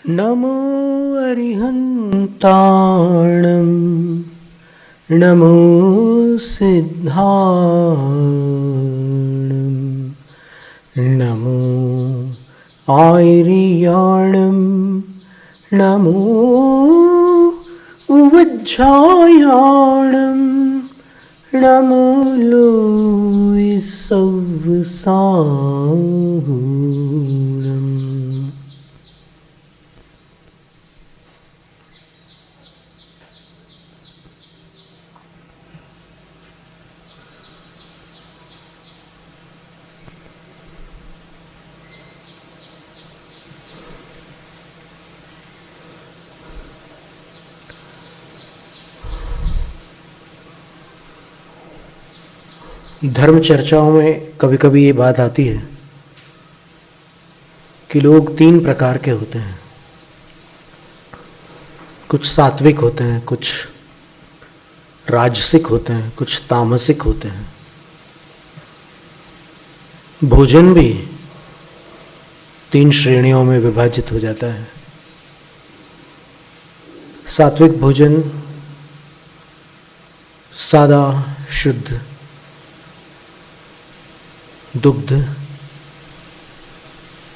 नमो अरिहन्ताणं नमो सिद्धाणं नमो आयर्याणं नमो उवज्झायाणं नमो लोय सव्वसाहूणम्। धर्म चर्चाओं में कभी कभी ये बात आती है कि लोग 3 प्रकार के होते हैं। कुछ सात्विक होते हैं, कुछ राजसिक होते हैं, कुछ तामसिक होते हैं। भोजन भी 3 श्रेणियों में विभाजित हो जाता है। सात्विक भोजन सादा, शुद्ध, दुग्ध,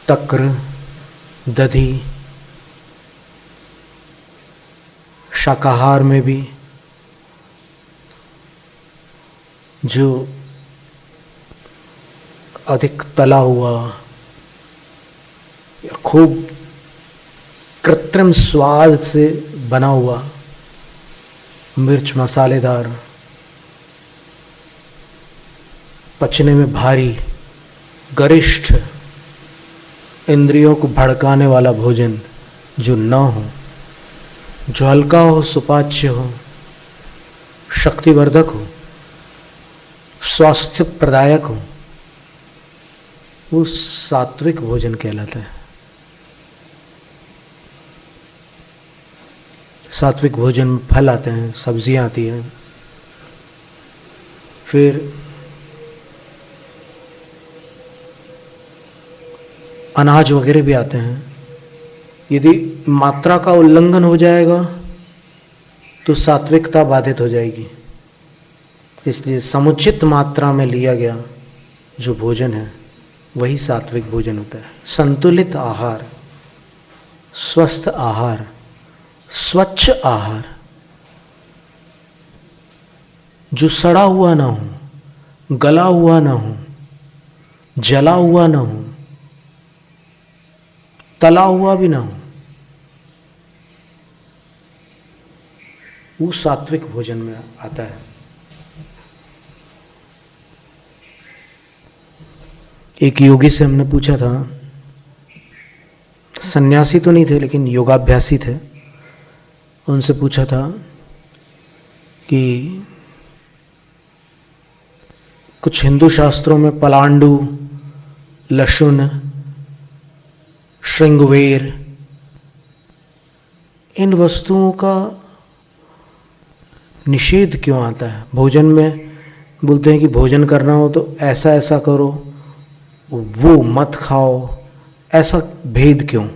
तक्र, दधि, शाकाहार में भी जो अधिक तला हुआ या खूब कृत्रिम स्वाद से बना हुआ, मिर्च मसालेदार, पचने में भारी, गरिष्ठ, इंद्रियों को भड़काने वाला भोजन जो न हो, जो हल्का हो, सुपाच्य हो, शक्तिवर्धक हो, स्वास्थ्य प्रदायक हो, वो सात्विक भोजन कहलाता है। सात्विक भोजन में फल आते हैं, सब्जियां आती हैं, फिर अनाज वगैरह भी आते हैं। यदि मात्रा का उल्लंघन हो जाएगा तो सात्विकता बाधित हो जाएगी। इसलिए समुचित मात्रा में लिया गया जो भोजन है वही सात्विक भोजन होता है। संतुलित आहार, स्वस्थ आहार, स्वच्छ आहार, जो सड़ा हुआ ना हो, गला हुआ ना हो, जला हुआ ना हो, तला हुआ भी ना हो, वो सात्विक भोजन में आता है। एक योगी से हमने पूछा था, सन्यासी तो नहीं थे लेकिन योगाभ्यासी थे, उनसे पूछा था कि कुछ हिंदू शास्त्रों में पलांडु, लहसुन, श्रृंगवेर, इन वस्तुओं का निषेध क्यों आता है भोजन में? बोलते हैं कि भोजन करना हो तो ऐसा ऐसा करो, वो मत खाओ, ऐसा भेद क्यों?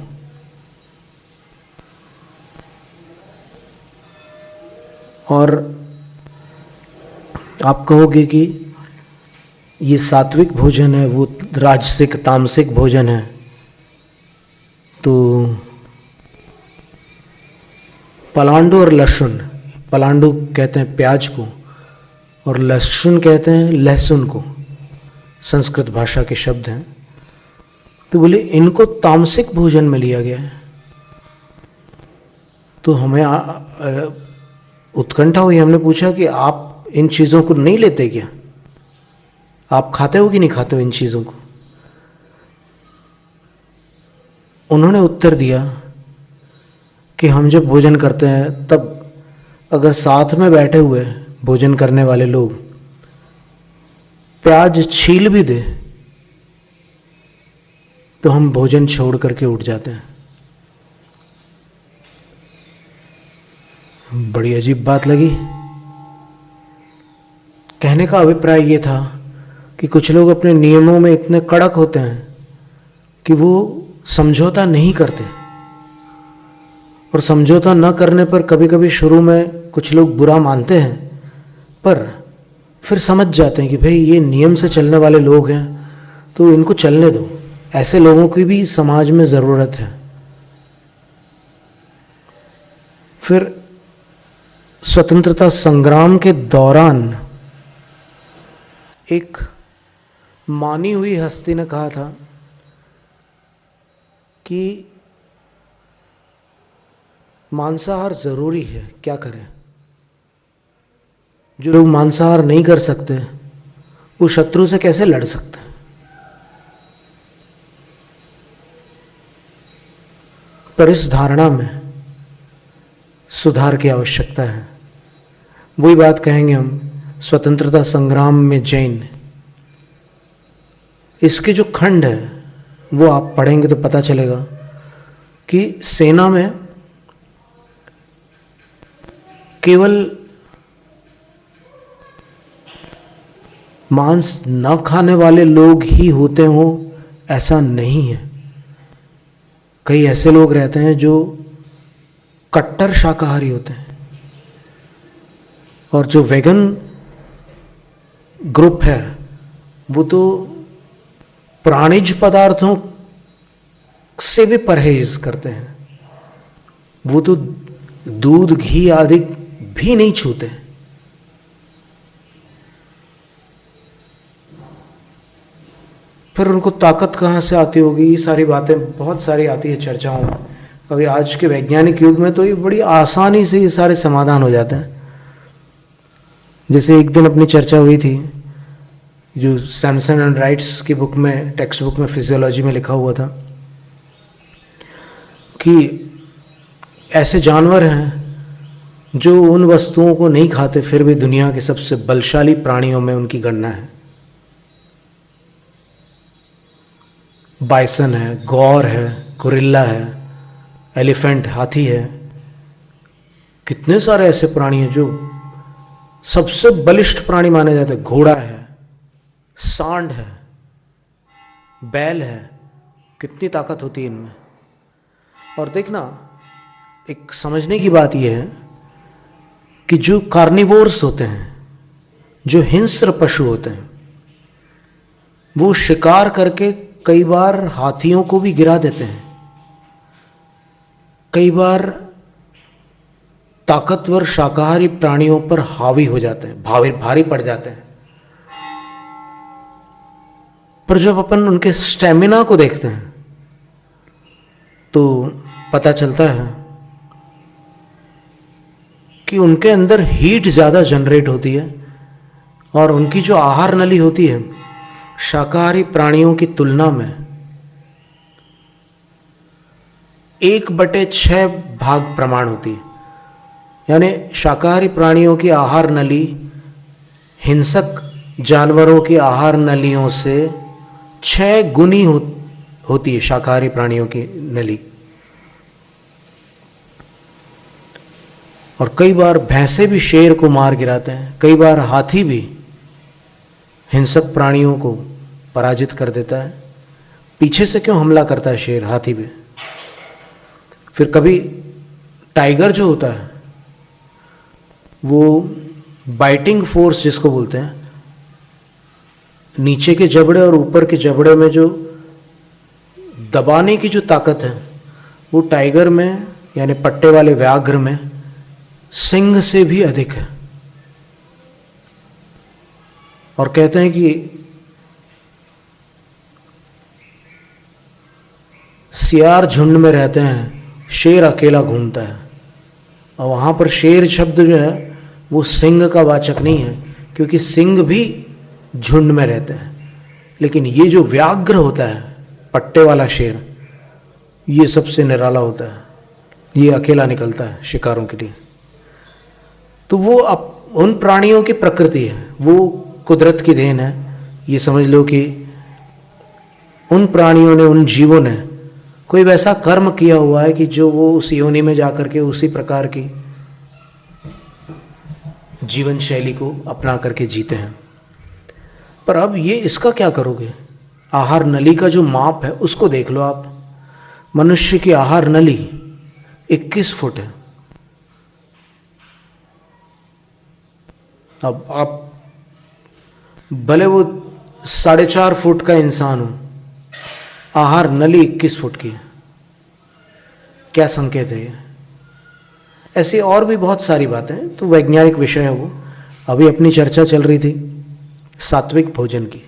और आप कहोगे कि ये सात्विक भोजन है, वो राजसिक तामसिक भोजन है। तो पलांडु और लहसुन, पलांडु कहते हैं प्याज को और लहसुन कहते हैं लहसुन को, संस्कृत भाषा के शब्द हैं। तो बोले इनको तामसिक भोजन में लिया गया है। तो हमें उत्कंठा हुई, हमने पूछा कि आप इन चीज़ों को नहीं लेते क्या? आप खाते हो कि नहीं खाते हो इन चीज़ों को? उन्होंने उत्तर दिया कि हम जब भोजन करते हैं तब अगर साथ में बैठे हुए भोजन करने वाले लोग प्याज छील भी दे तो हम भोजन छोड़ करके उठ जाते हैं। बड़ी अजीब बात लगी। कहने का अभिप्राय ये था कि कुछ लोग अपने नियमों में इतने कड़क होते हैं कि वो समझौता नहीं करते। और समझौता न करने पर कभी कभी शुरू में कुछ लोग बुरा मानते हैं, पर फिर समझ जाते हैं कि भाई ये नियम से चलने वाले लोग हैं तो इनको चलने दो। ऐसे लोगों की भी समाज में ज़रूरत है। फिर स्वतंत्रता संग्राम के दौरान एक मानी हुई हस्ती ने कहा था कि मांसाहार जरूरी है, क्या करें। जो लोग मांसाहार नहीं कर सकते वो शत्रु से कैसे लड़ सकते हैं। पर इस धारणा में सुधार की आवश्यकता है। वही बात कहेंगे हम स्वतंत्रता संग्राम में जैन। इसके जो खंड है वो आप पढ़ेंगे तो पता चलेगा कि सेना में केवल मांस न खाने वाले लोग ही होते हों ऐसा नहीं है। कई ऐसे लोग रहते हैं जो कट्टर शाकाहारी होते हैं, और जो वेगन ग्रुप है वो तो प्राणिज पदार्थों से भी परहेज करते हैं। वो तो दूध घी आदि भी नहीं छूते। फिर उनको ताकत कहाँ से आती होगी, ये सारी बातें बहुत सारी आती है चर्चाओं में। अभी आज के वैज्ञानिक युग में तो ये बड़ी आसानी से ये सारे समाधान हो जाते हैं। जैसे एक दिन अपनी चर्चा हुई थी, जो सैमसन एंड राइट्स की बुक में, टेक्स्ट बुक में फिजियोलॉजी में लिखा हुआ था कि ऐसे जानवर हैं जो उन वस्तुओं को नहीं खाते फिर भी दुनिया के सबसे बलशाली प्राणियों में उनकी गणना है। बाइसन है, गौर है, गोरिल्ला है, एलिफेंट हाथी है। कितने सारे ऐसे प्राणी हैं जो सबसे बलिष्ठ प्राणी माने जाते हैं। घोड़ा है, सांड है, बैल है। कितनी ताकत होती है इनमें। और देखना, एक समझने की बात यह है कि जो कार्निवोर्स होते हैं, जो हिंस्र पशु होते हैं, वो शिकार करके कई बार हाथियों को भी गिरा देते हैं। कई बार ताकतवर शाकाहारी प्राणियों पर हावी हो जाते हैं, भारी पड़ जाते हैं। पर जब अपन उनके स्टेमिना को देखते हैं तो पता चलता है कि उनके अंदर हीट ज़्यादा जनरेट होती है, और उनकी जो आहार नली होती है शाकाहारी प्राणियों की तुलना में 1/6 भाग प्रमाण होती है। यानी शाकाहारी प्राणियों की आहार नली हिंसक जानवरों की आहार नलियों से 6 गुनी होती है शाकाहारी प्राणियों की नली। और कई बार भैंसे भी शेर को मार गिराते हैं, कई बार हाथी भी हिंसक प्राणियों को पराजित कर देता है। पीछे से क्यों हमला करता है शेर हाथी पे? फिर कभी टाइगर जो होता है वो बाइटिंग फोर्स जिसको बोलते हैं, नीचे के जबड़े और ऊपर के जबड़े में जो दबाने की जो ताकत है वो टाइगर में यानी पट्टे वाले व्याघ्र में सिंह से भी अधिक है। और कहते हैं कि सियार झुंड में रहते हैं, शेर अकेला घूमता है। और वहाँ पर शेर शब्द जो है वो सिंह का वाचक नहीं है, क्योंकि सिंह भी झुंड में रहते हैं। लेकिन ये जो व्याघ्र होता है, पट्टे वाला शेर, ये सबसे निराला होता है, ये अकेला निकलता है शिकारों के लिए। तो वो उन प्राणियों की प्रकृति है, वो कुदरत की देन है। ये समझ लो कि उन प्राणियों ने, उन जीवों ने कोई वैसा कर्म किया हुआ है कि जो वो उस योनि में जाकर के उसी प्रकार की जीवन शैली को अपना करके जीते हैं। पर अब ये इसका क्या करोगे? आहार नली का जो माप है उसको देख लो आप। मनुष्य की आहार नली 21 फुट है। अब आप भले वो 4.5 फुट का इंसान हो, आहार नली 21 फुट की है। क्या संकेत है ये? ऐसी और भी बहुत सारी बातें हैं, तो वैज्ञानिक विषय है वो। अभी अपनी चर्चा चल रही थी सात्विक भोजन की।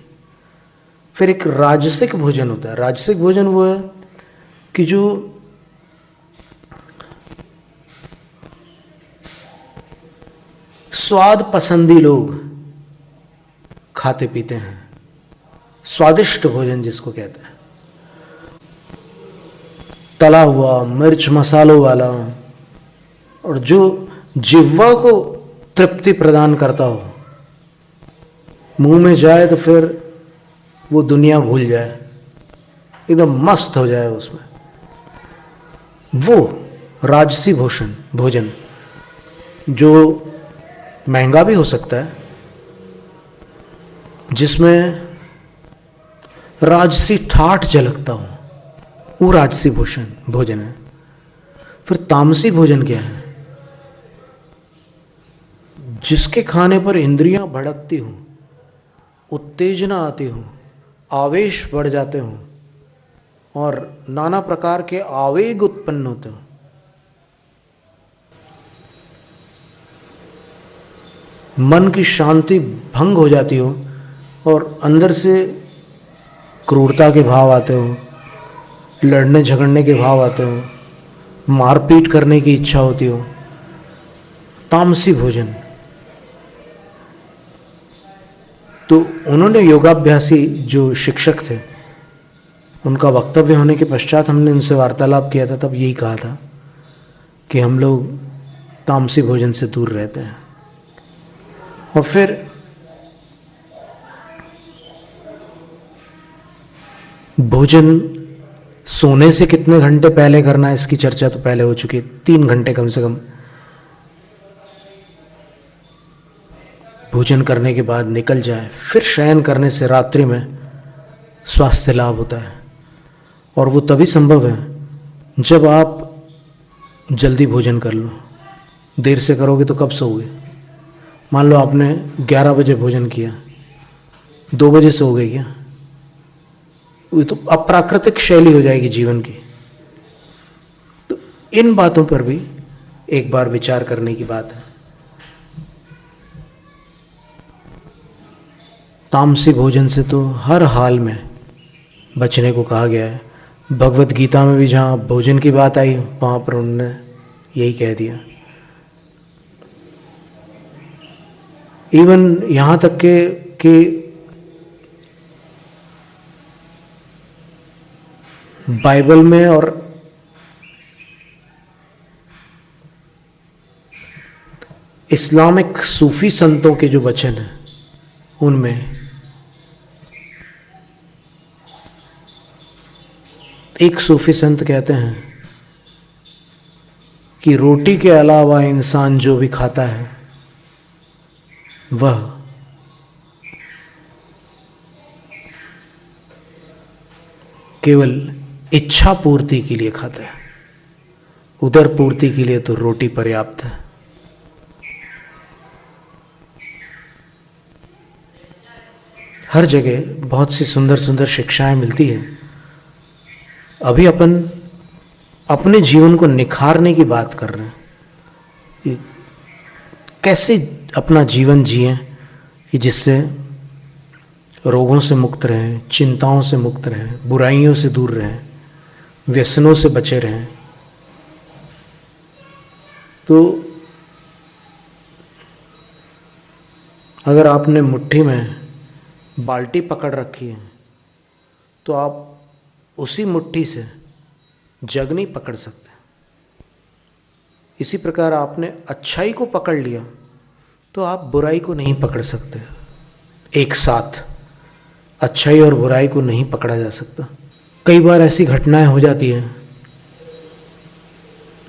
फिर एक राजसिक भोजन होता है। राजसिक भोजन वो है कि जो स्वाद पसंदी लोग खाते पीते हैं, स्वादिष्ट भोजन जिसको कहते हैं, तला हुआ, मिर्च मसालों वाला, और जो जिह्वा को तृप्ति प्रदान करता हो, मुंह में जाए तो फिर वो दुनिया भूल जाए, एकदम मस्त हो जाए उसमें, वो राजसी भोजन जो महंगा भी हो सकता है, जिसमें राजसी ठाठ झलकता हो, वो राजसी भोजन है। फिर तामसी भोजन क्या है? जिसके खाने पर इंद्रियां भड़कती हों, उत्तेजना आती हो, आवेश बढ़ जाते हों और नाना प्रकार के आवेग उत्पन्न होते हो, मन की शांति भंग हो जाती हो और अंदर से क्रूरता के भाव आते हो, लड़ने झगड़ने के भाव आते हो, मारपीट करने की इच्छा होती हो, तामसी भोजन। तो उन्होंने योगाभ्यासी जो शिक्षक थे, उनका वक्तव्य होने के पश्चात हमने उनसे वार्तालाप किया था, तब यही कहा था कि हम लोग तामसी भोजन से दूर रहते हैं। और फिर भोजन सोने से कितने घंटे पहले करना है, इसकी चर्चा तो पहले हो चुकी है। 3 घंटे कम से कम भोजन करने के बाद निकल जाए, फिर शयन करने से रात्रि में स्वास्थ्य लाभ होता है। और वो तभी संभव है जब आप जल्दी भोजन कर लो। देर से करोगे तो कब सोओगे? मान लो आपने 11 बजे भोजन किया, 2 बजे सो गए क्या? ये तो अप्राकृतिक शैली हो जाएगी जीवन की। तो इन बातों पर भी एक बार विचार करने की बात है। तामसी भोजन से तो हर हाल में बचने को कहा गया है। भगवत गीता में भी जहाँ भोजन की बात आई वहाँ पर उन्होंने यही कह दिया। इवन यहाँ तक कि बाइबल में और इस्लामिक सूफी संतों के जो वचन हैं उनमें एक सूफी संत कहते हैं कि रोटी के अलावा इंसान जो भी खाता है वह केवल इच्छा पूर्ति के लिए खाता है, उदर पूर्ति के लिए तो रोटी पर्याप्त है। हर जगह बहुत सी सुंदर सुंदर शिक्षाएं मिलती है। अभी अपन अपने जीवन को निखारने की बात कर रहे हैं, कैसे अपना जीवन जिएं कि जिससे रोगों से मुक्त रहें, चिंताओं से मुक्त रहें, बुराइयों से दूर रहें, व्यसनों से बचे रहें। तो अगर आपने मुट्ठी में बाल्टी पकड़ रखी है तो आप उसी मुट्ठी से जग नहीं पकड़ सकते। इसी प्रकार आपने अच्छाई को पकड़ लिया तो आप बुराई को नहीं पकड़ सकते। एक साथ अच्छाई और बुराई को नहीं पकड़ा जा सकता। कई बार ऐसी घटनाएं हो जाती हैं,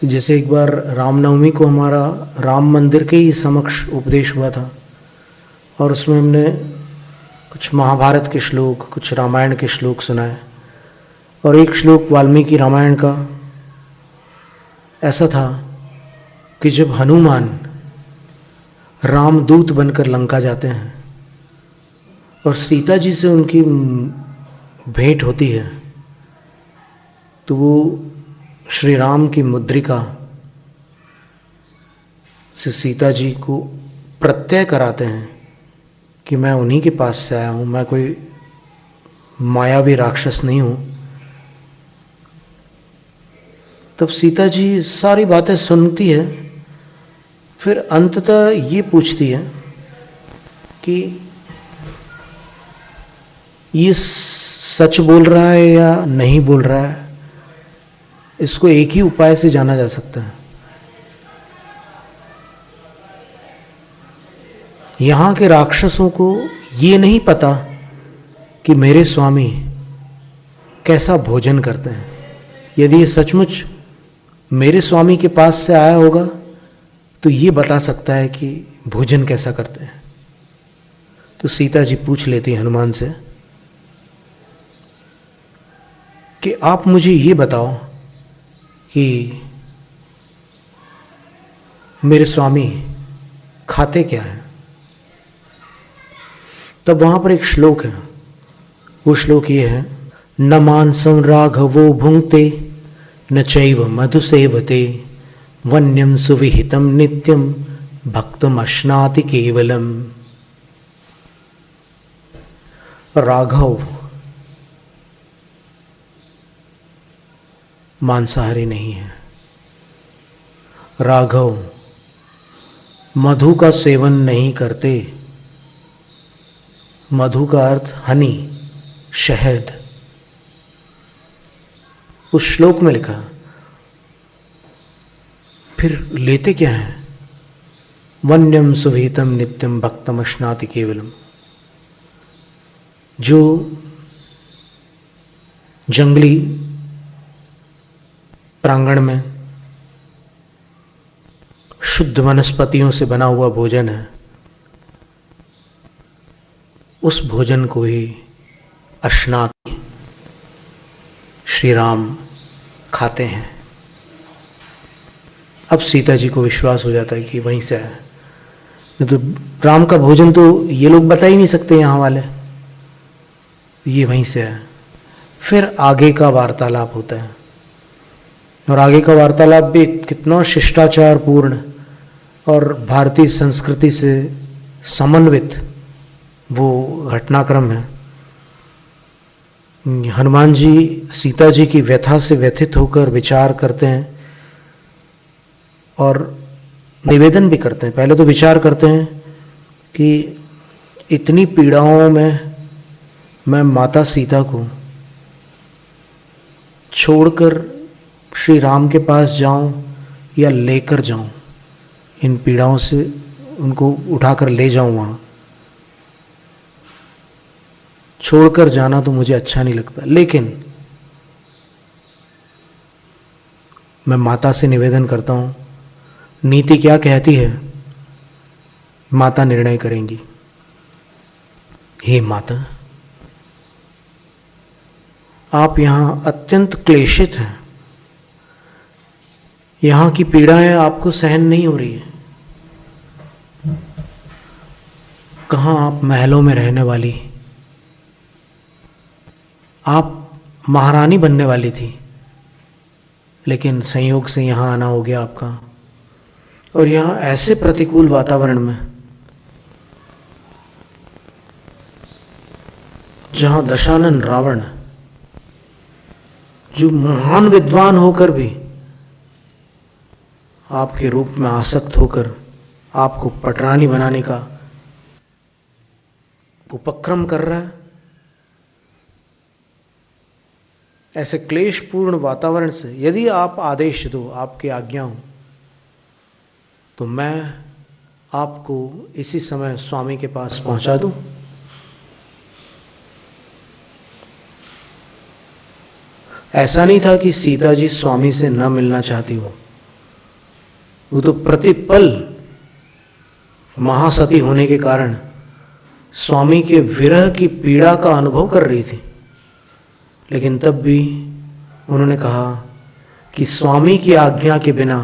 जैसे एक बार रामनवमी को हमारा राम मंदिर के ही समक्ष उपदेश हुआ था और उसमें हमने कुछ महाभारत के श्लोक, कुछ रामायण के श्लोक सुनाए और एक श्लोक वाल्मीकि रामायण का ऐसा था कि जब हनुमान रामदूत बनकर लंका जाते हैं और सीता जी से उनकी भेंट होती है, तो वो श्री राम की मुद्रिका से सीता जी को प्रत्यय कराते हैं कि मैं उन्हीं के पास से आया हूँ, मैं कोई मायावी राक्षस नहीं हूँ। तब सीता जी सारी बातें सुनती है, फिर अंततः ये पूछती है कि ये सच बोल रहा है या नहीं बोल रहा है। इसको एक ही उपाय से जाना जा सकता है। यहाँ के राक्षसों को ये नहीं पता कि मेरे स्वामी कैसा भोजन करते हैं। यदि ये सचमुच मेरे स्वामी के पास से आया होगा तो ये बता सकता है कि भोजन कैसा करते हैं। तो सीता जी पूछ लेती है हनुमान से कि आप मुझे ये बताओ कि मेरे स्वामी खाते क्या हैं। तब वहां पर एक श्लोक है, वो श्लोक ये है, न मांसं राघवो भुंक्ते न चैव मधु सेवते वन्यम सुविहितम नित्यम भक्तम अश्नाति केवलम। राघव मांसाहारी नहीं है। राघव मधु का सेवन नहीं करते। मधु का अर्थ हनी, शहद। उस श्लोक में लिखा। फिर लेते क्या है? वन्यम सुविहितम नित्यम भक्तम अश्नाति केवलम। जो जंगली प्रांगण में शुद्ध वनस्पतियों से बना हुआ भोजन है, उस भोजन को ही अश्नाति श्री राम खाते हैं। अब सीता जी को विश्वास हो जाता है कि वहीं से है। नहीं तो राम का भोजन तो ये लोग बता ही नहीं सकते यहाँ वाले, ये वहीं से है। फिर आगे का वार्तालाप होता है, और आगे का वार्तालाप भी कितना शिष्टाचार पूर्ण और भारतीय संस्कृति से समन्वित वो घटनाक्रम है। हनुमान जी सीता जी की व्यथा से व्यथित होकर विचार करते हैं और निवेदन भी करते हैं। पहले तो विचार करते हैं कि इतनी पीड़ाओं में मैं माता सीता को छोड़कर श्री राम के पास जाऊं या लेकर जाऊं, इन पीड़ाओं से उनको उठाकर ले जाऊं। वहाँ छोड़कर जाना तो मुझे अच्छा नहीं लगता, लेकिन मैं माता से निवेदन करता हूँ, नीति क्या कहती है माता निर्णय करेंगी। हे माता, आप यहाँ अत्यंत क्लेशित हैं, यहाँ की पीड़ाएं आपको सहन नहीं हो रही है। कहाँ आप महलों में रहने वाली, आप महारानी बनने वाली थी, लेकिन संयोग से यहाँ आना हो गया आपका। और यहाँ ऐसे प्रतिकूल वातावरण में, जहाँ दशानन रावण जो महान विद्वान होकर भी आपके रूप में आसक्त होकर आपको पटरानी बनाने का उपक्रम कर रहा है, ऐसे क्लेशपूर्ण वातावरण से यदि आप आदेश दो, आपकी आज्ञा हो, तो मैं आपको इसी समय स्वामी के पास पहुंचा दूं। ऐसा नहीं था कि सीता जी स्वामी से न मिलना चाहती हो, वो तो प्रतिपल महासती होने के कारण स्वामी के विरह की पीड़ा का अनुभव कर रही थी। लेकिन तब भी उन्होंने कहा कि स्वामी की आज्ञा के बिना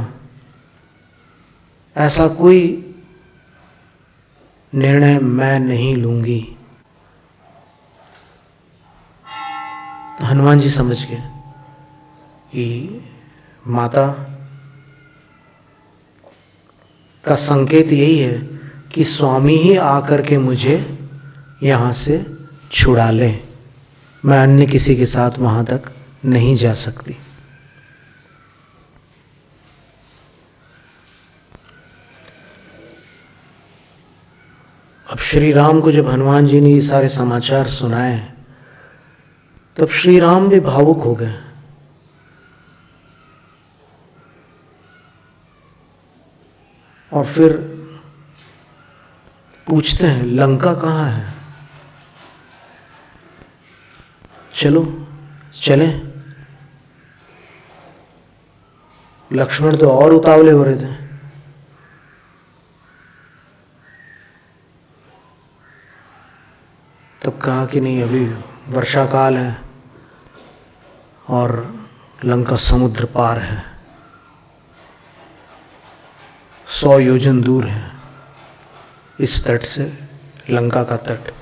ऐसा कोई निर्णय मैं नहीं लूंगी। तो हनुमान जी समझ गए कि माता का संकेत यही है कि स्वामी ही आकर के मुझे यहाँ से छुड़ा ले, मैं अन्य किसी के साथ वहाँ तक नहीं जा सकती। अब श्री राम को जब हनुमान जी ने ये सारे समाचार सुनाए तब श्री राम भी भावुक हो गए। और फिर पूछते हैं लंका कहाँ है, चलो चलें। लक्ष्मण तो और उतावले हो रहे थे। तब कहा कि नहीं, अभी वर्षा काल है और लंका समुद्र पार है, 100 योजन दूर है इस तट से लंका का तट,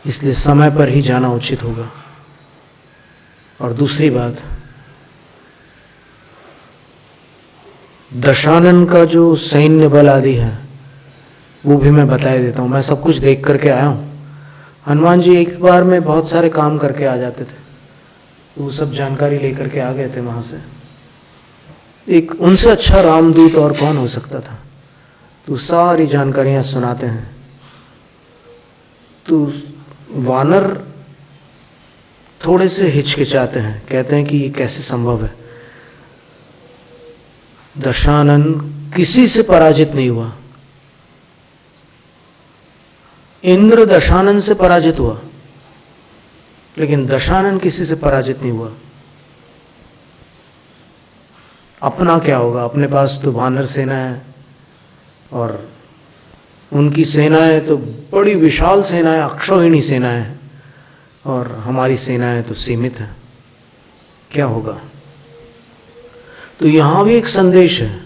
इसलिए समय पर ही जाना उचित होगा। और दूसरी बात, दशानन का जो सैन्य बल आदि है वो भी मैं बता देता हूँ, मैं सब कुछ देख करके आया हूँ। हनुमान जी एक बार में बहुत सारे काम करके आ जाते थे, वो सब जानकारी लेकर के आ गए थे वहाँ से। एक उनसे अच्छा रामदूत और कौन हो सकता था। तो सारी जानकारियाँ सुनाते हैं। तो वानर थोड़े से हिचकिचाते हैं, कहते हैं कि ये कैसे संभव है, दशानन किसी से पराजित नहीं हुआ। इंद्र दशानन से पराजित हुआ, लेकिन दशानन किसी से पराजित नहीं हुआ। अपना क्या होगा, अपने पास तो वानर सेना है और उनकी सेनाएं तो बड़ी विशाल सेनाएं, अक्षौहिणी सेनाएं हैं, और हमारी सेनाएं तो सीमित हैं, क्या होगा। तो यहां भी एक संदेश है,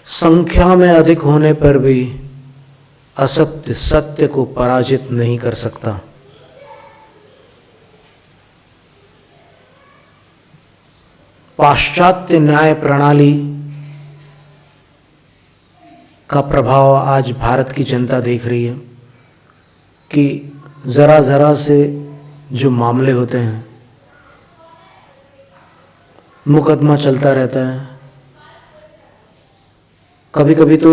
संख्या में अधिक होने पर भी असत्य सत्य को पराजित नहीं कर सकता। पाश्चात्य न्याय प्रणाली का प्रभाव आज भारत की जनता देख रही है कि जरा जरा से जो मामले होते हैं, मुकदमा चलता रहता है। कभी कभी तो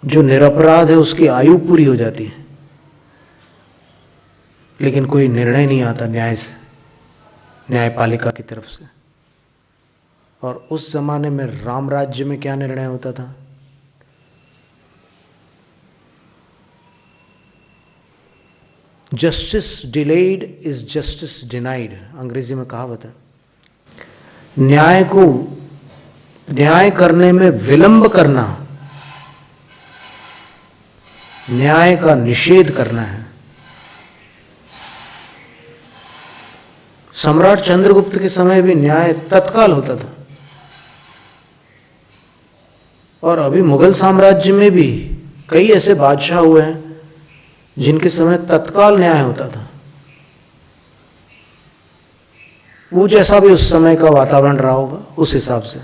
जो निरपराध है उसकी आयु पूरी हो जाती है, लेकिन कोई निर्णय नहीं आता न्याय से, न्यायपालिका की तरफ से। और उस जमाने में राम राज्य में क्या निर्णय होता था, justice delayed is justice denied, अंग्रेजी में कहावत है। न्याय करने में विलंब करना न्याय का निषेध करना है। सम्राट चंद्रगुप्त के समय भी न्याय तत्काल होता था, और अभी मुगल साम्राज्य में भी कई ऐसे बादशाह हुए हैं जिनके समय तत्काल न्याय होता था। वो जैसा भी उस समय का वातावरण रहा होगा उस हिसाब से।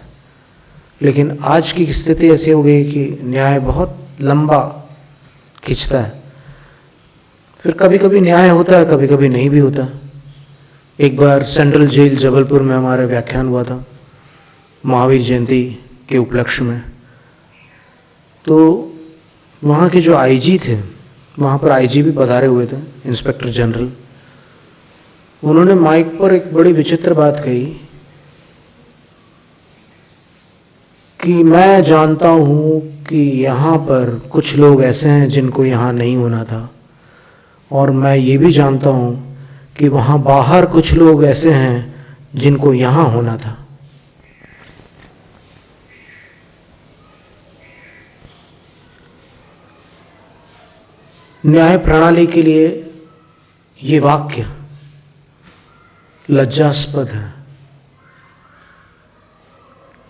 लेकिन आज की स्थिति ऐसी हो गई कि न्याय बहुत लंबा खिंचता है। फिर कभी कभी न्याय होता है, कभी कभी नहीं भी होता। एक बार सेंट्रल जेल जबलपुर में हमारा व्याख्यान हुआ था महावीर जयंती के उपलक्ष्य में। तो वहाँ के जो आईजी थे, वहाँ पर आईजी भी पधारे हुए थे, इंस्पेक्टर जनरल। उन्होंने माइक पर एक बड़ी विचित्र बात कही कि मैं जानता हूँ कि यहाँ पर कुछ लोग ऐसे हैं जिनको यहाँ नहीं होना था, और मैं ये भी जानता हूँ कि वहाँ बाहर कुछ लोग ऐसे हैं जिनको यहाँ होना था। न्याय प्रणाली के लिए ये वाक्य लज्जास्पद है,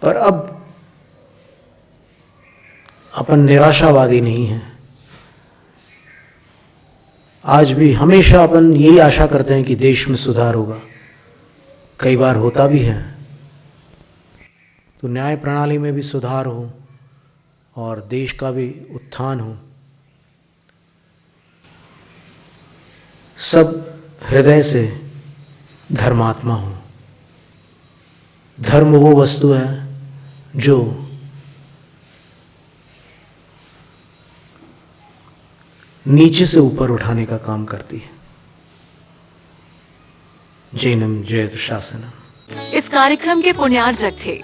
पर अब अपन निराशावादी नहीं है। आज भी हमेशा अपन यही आशा करते हैं कि देश में सुधार होगा, कई बार होता भी है। तो न्याय प्रणाली में भी सुधार हो और देश का भी उत्थान हो। सब हृदय से धर्मात्मा हो। धर्म वो वस्तु है जो नीचे से ऊपर उठाने का काम करती है। जैनम जयतु शासनम। इस कार्यक्रम के पुण्यार्जक थे